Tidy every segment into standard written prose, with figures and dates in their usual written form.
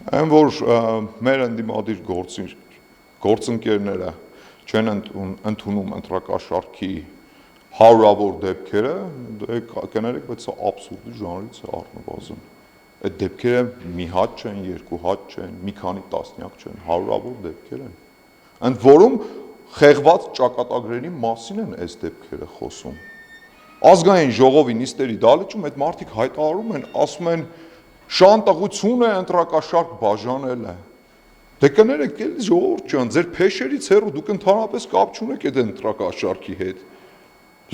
Այն որ մեր ընդդիմադիր գործընկերները չեն ընդունում ընտրակաշառքի հարյուրավոր դեպքերը, կներեք, բայց սա աբսուրդի ժանրից է առնվազն։ Այդ դեպքերը մի հատ չեն, երկու հատ չեն, մի քանի տասնյակ չեն, հարյուրավոր դեպքեր են։ Ընդ որում խեղված ճակատագրերի մասին են այս դեպքերը խոսում։ Ազգային ժողովի նիստերի դահլիճում այդ մարդիկ հայտարարում են, ասում են շանտաղություն է ընտրակաշառք բաժանելը։ Դե կներեք, էլի ժողովուրդ ջան, ձեր փեշերից հեռու դուք ընդհանրապես կապ չունեք այդ ընտրակաշառքի հետ։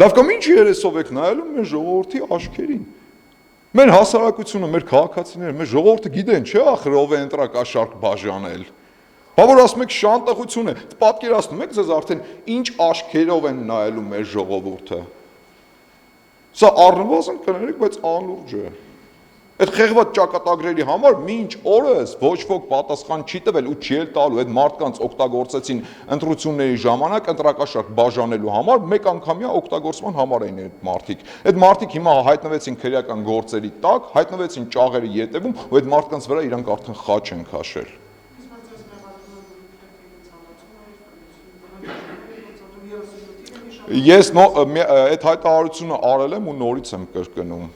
Լավ կամ ինչ երեսով եք նայելու մեր ժողովրդի աչքերին։ Մեր հասարակությունը, մեր քաղաքացիները, մեր ժողովուրդը գիտեն, չէ՞ ախր ով է ընտրակաշառք բաժանել։ Բա որ ասում եք շանտաղություն է, պատկերացնում եք ձեզ արդեն ինչ աչքերով են նայելու մեր ժողովուրդը։ Սա առնվազն կներեք, բայց անլուրջ է։ Այդ խեղված ճակատագրերի համար մինչ օրս ոչ ոք պատասխան չի տվել ու չի էլ տալու։ Այդ մարդկանց օգտագործեցին ընտրությունների ժամանակ ընտրակաշառք բաժանելու համար, մեկ անգամյա օգտագործման համար էին այդ մարդիկ։ Այդ մարդիկ հիմա հայտնվեցին քրեական գործերի տակ, հայտնվեցին ճաղերի ետևում, ու այդ մարդկանց վրա իրանք արդեն խաչ են քաշել։ Ես այդ հայտարարությունը արել եմ ու նորից եմ կրկնում։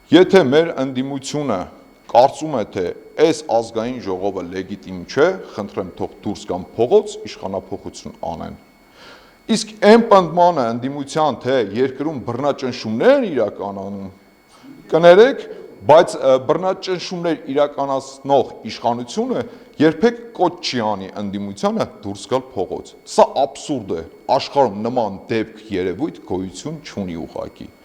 Եթե մեր ընդդիմությունը կարծում է, թե այս ազգային ժողովը լեգիտիմ չէ, խնդրեմ թող դուրս գան փողոց, իշխանափոխություն անեն։ Իսկ այն պնդմանը ընդդիմության, թե երկրում բռնաճնշումներ են իրականանում, կներեք, բայց բռնաճնշումներ իրականացնող իշխանությունը երբեք կոչ չի անի ընդդիմությանը դուրս գալ փողոց։ Սա աբսուրդ է, աշխարհում նման դեպք երևույթ գոյություն չունի ուղղակի։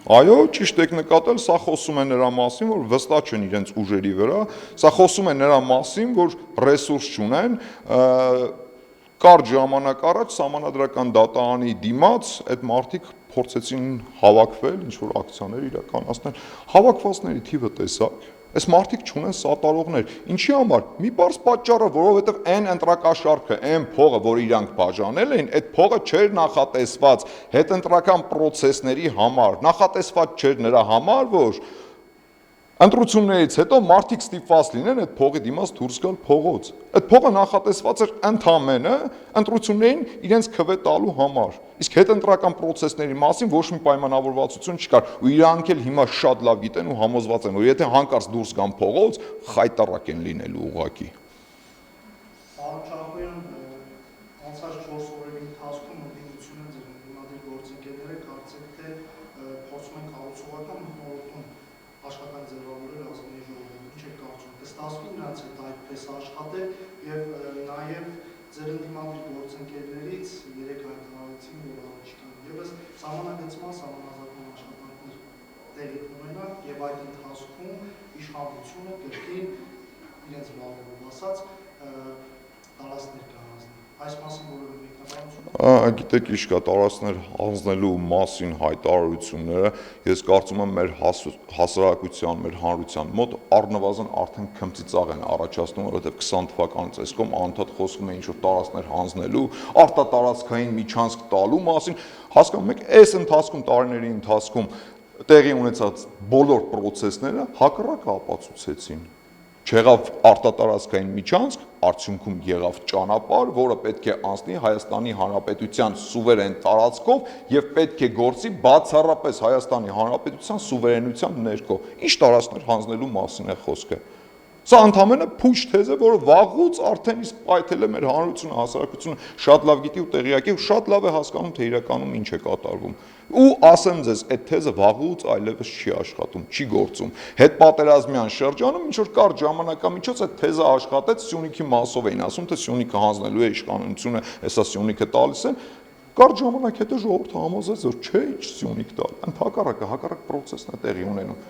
Այո, ճիշտ եք նկատել, սա խոսում է նրա մասին, որ վստահ չեն իրենց ուժերի վրա, սա խոսում է նրա մասին, որ ռեսուրս չունեն, կարճ ժամանակ առաջ Սահմանադրական դատարանի դիմաց այդ մարդիկ փորձեցին հավաքվել, ինչ-որ ակցիաներ իրականացնել, հավաքվածների թիվը տեսակ, այս մարդիկ չունեն սատարողներ, ինչի համար, մի պարզ պատճառը, որովհետև այն ընտրակաշառքը, այն փողը, որ իրանք բաժանել էին, այդ փողը չէր նախատեսված հետընտրական պրոցեսների համար, նախատեսված չէր նրա համար, որ ընտրություններից հետո մարդիկ ստիպված լինեն այդ փողի դիմաց դուրս գալ փողոց։ Այդ փողը նախատեսված էր ընդամենը ընտրություններին իրենց քվե տալու համար։ Իսկ հետընտրական պրոցեսների մասին ոչ մի պայմանավորվածություն չկար, ու իրանք էլ հիմա շատ լավ գիտեն ու համոզված են, որ եթե հանկարծ դուրս գան փողոց, խայտառակ են լինելու ուղղակի։ Պարոն Չախոյան, անցած 4 օրերի ընթացքում ընդդիմությունը ձեր ընդդիմադիր գործընկերները կարծեք թե փորձում են կառուցողական մթնոլորտում աշխատանք ձևավորել ազգային ժողովում, ինչ եք կարծում, թե ստացվում նրանց հետ այդպես աշխատել եւ նաեւ ձեր ընդդիմադիր գործընկերներից 3 հայտարարեցին, որ առաջիկան եւս սահմանագծման սահմանազատման աշխատանքներ տեղի կունենան եւ այդ ընթացքում իշխանությունը կրկին իրենց բառերով ասած տարածքներ կհանձնի։ Այս մասին որևէ մեկնաբանություն։ Գիտեք ինչ կա, տարածքներ հանձնելու մասին հայտարարությունները, ես կարծում եմ մեր հասարակության, մեր հանրության մոտ առնվազն արդեն քմծիծաղ են առաջացնում, որովհետև 20 թվականից այս կողմ անդադ խոսում է ինչ-որ տարածքներ հանձնելու, արտատարածքային միջանցք տալու մասին, հասկանում եք, այս ընթացքում, տարիների ընթացքում տեղի ունեցած բոլոր պրոցեսները հակառակը ապացուցեցին։ Չեղավ արտատարածքային միջանցք, արդյունքում եղավ ճանապարհ, որը պետք է անցնի Հայաստանի Հանրապետության սուվերեն տարածքով եւ պետք է գործի բացառապես Հայաստանի Հանրապետության սուվերենության ներքո։ Ինչ տարածքներ հանձնելու մասին է խոսքը։ Սա ընդհանրապես փուչ թեզ է, որը վաղուց արդեն իսկ պայթել է մեր հանրությունը, հասարակությունը շատ լավ գիտի ու տեղյակ է ու շատ լավ է հասկանում, թե իրականում ինչ է կատարվում։ Ու ասեմ ձեզ, այդ թեզը վաղուց այլևս չի աշխատում, չի գործում։ Հետպատերազմյան շրջանում ինչ որ կարճ ժամանակամիջոց այդ թեզը աշխատեց, Սյունիքի մասով էին ասում, թե Սյունիքը հանձնելու է իշխանությունը, հեսա Սյունիքը տալիս են։ Կարճ ժամանակ հետո ժողովուրդը համոզեց, որ չէ, ինչ Սյունիք տալ, ընդհակառակը, հակառակ պրոցեսն է տեղի ունենում։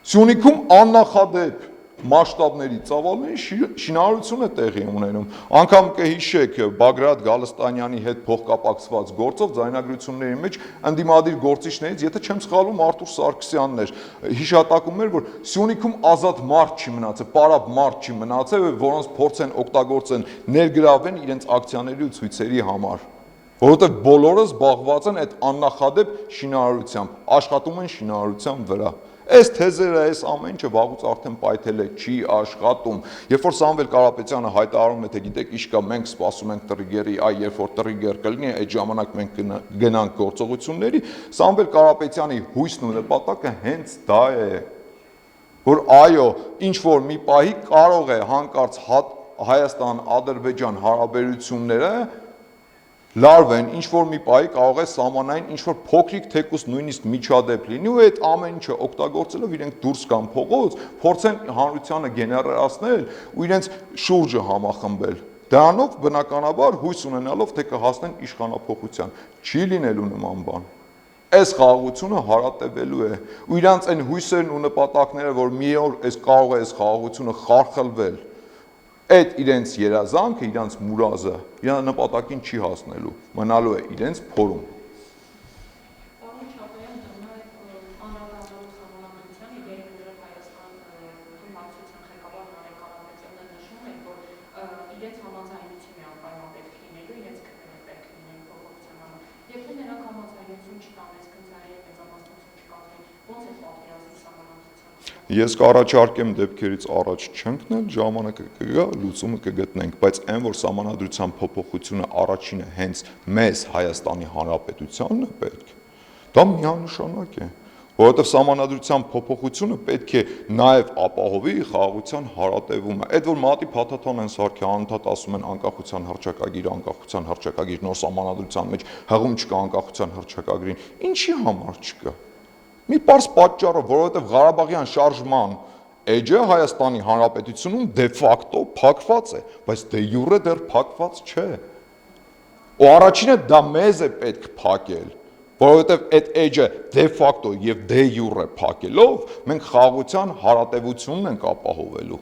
Սյունիքում աննախադեպ մասշտաբների ծավալների շինարարություն է տեղի ունենում։ Անգամ կհիշեք Բագրատ Գալստանյանի հետ փոխկապակցված գործով ձայնագրությունների մեջ ընդդիմադիր գործիչներից, եթե չեմ սխալվում, Արթուր Սարգսյանն էր, հիշատակում էր, որ Սյունիքում ազատ մարդ չի մնացել, պարապ մարդ չի մնացել, որոնց փորձ են օգտագործեն ներգրավեն իրենց ակցիաների ու ցույցերի համար։ Որովհետև բոլորը զբաղված են այդ աննախադեպ շինարարությամբ, աշխատում են շինարարության վրա։ Այս թեզերը, այս ամեն ինչը վաղուց արդեն պայթել է, չի աշխատում։ Երբ որ Սամվել Կարապետյանը հայտարարում է, թե գիտեք ինչ կա, մենք սպասում ենք տրիգերի, երբ որ տրիգեր կլինի, այդ ժամանակ մենք գնանք գործողությունների, Սամվել Կարապետյանի հույսն ու նպատակը հենց դա է, որ այո, ինչ որ մի պահի կարող է հանկարծ Հայաստան-Ադրբեջան հարաբերությունները լարվեն, ինչ որ մի պահի կարող է սահմանային ինչ որ փոքրիկ թեկուս նույնիսկ միջադեպ լինի ու այդ ամեն ինչը օգտագործելով իրենք դուրս գան փողոց, փորձեն հանրությանը գեներացնել ու իրենց շուրջը համախմբել։ Դրանով բնականաբար հույս ունենալով թե կհասնեն իշխանափոխության։ Չի լինելու նման բան։ Այս խաղաղությունը հարատևելու է ու իրանց այն հույսերն ու նպատակները, որ մի օր կարող է այս խաղաղությունը խարխլվել, այդ իրենց երազանքը, իրենց մուրազը, իրենց նպատակին չի հասնելու, մնալու է իրենց փորում։ Պարոն Չապայան, նաև անդրադառնալով սահմանադրության իդեին, որը Հայաստան Թուրքմենստան ղեկավար Նարեկ Կարապետյանն նշում է, որ իրենց համաձայնություն է անպայման պետք լինելու, իրենց քննարկել պետք լինելու փոփոխության համար։ Եթե նրանք համաձայնություն չտան, այս քննարի մեծամասնություն չկազմի, ո՞նց է պատկերացնում սահմանադրության։ Ես կառաջարկեմ դեպքերից առաջ չընկնել, ժամանակը կգա, լուծումը կգտնենք, բայց այն որ սահմանադրության փոփոխությունը առաջինը հենց մեզ Հայաստանի Հանրապետությանն է պետք, դա միանշանակ է, որովհետև սահմանադրության փոփոխությունը պետք է նաև ապահովի խաղաղության հարատևումը։ Այդ որ մատի փաթաթան են սարքի անընդհատ ասում են անկախության հռչակագիր, նոր սահմանադրության մեջ հղում չկա անկախության հռչակագրին, ինչի համար չկա։ Մի պարզ պատճառը, որովհետև Ղարաբաղյան շարժման էջը Հայաստանի Հանրապետությունում դե ֆակտո փակված է, բայց դե յուրե դեռ փակված չէ։ Ու առաջինը դա մեզ է պետք փակել, որովհետև այդ էջը դե ֆակտո եւ դե յուրե փակելով մենք խաղաղության հարատևությունն ենք ապահովելու։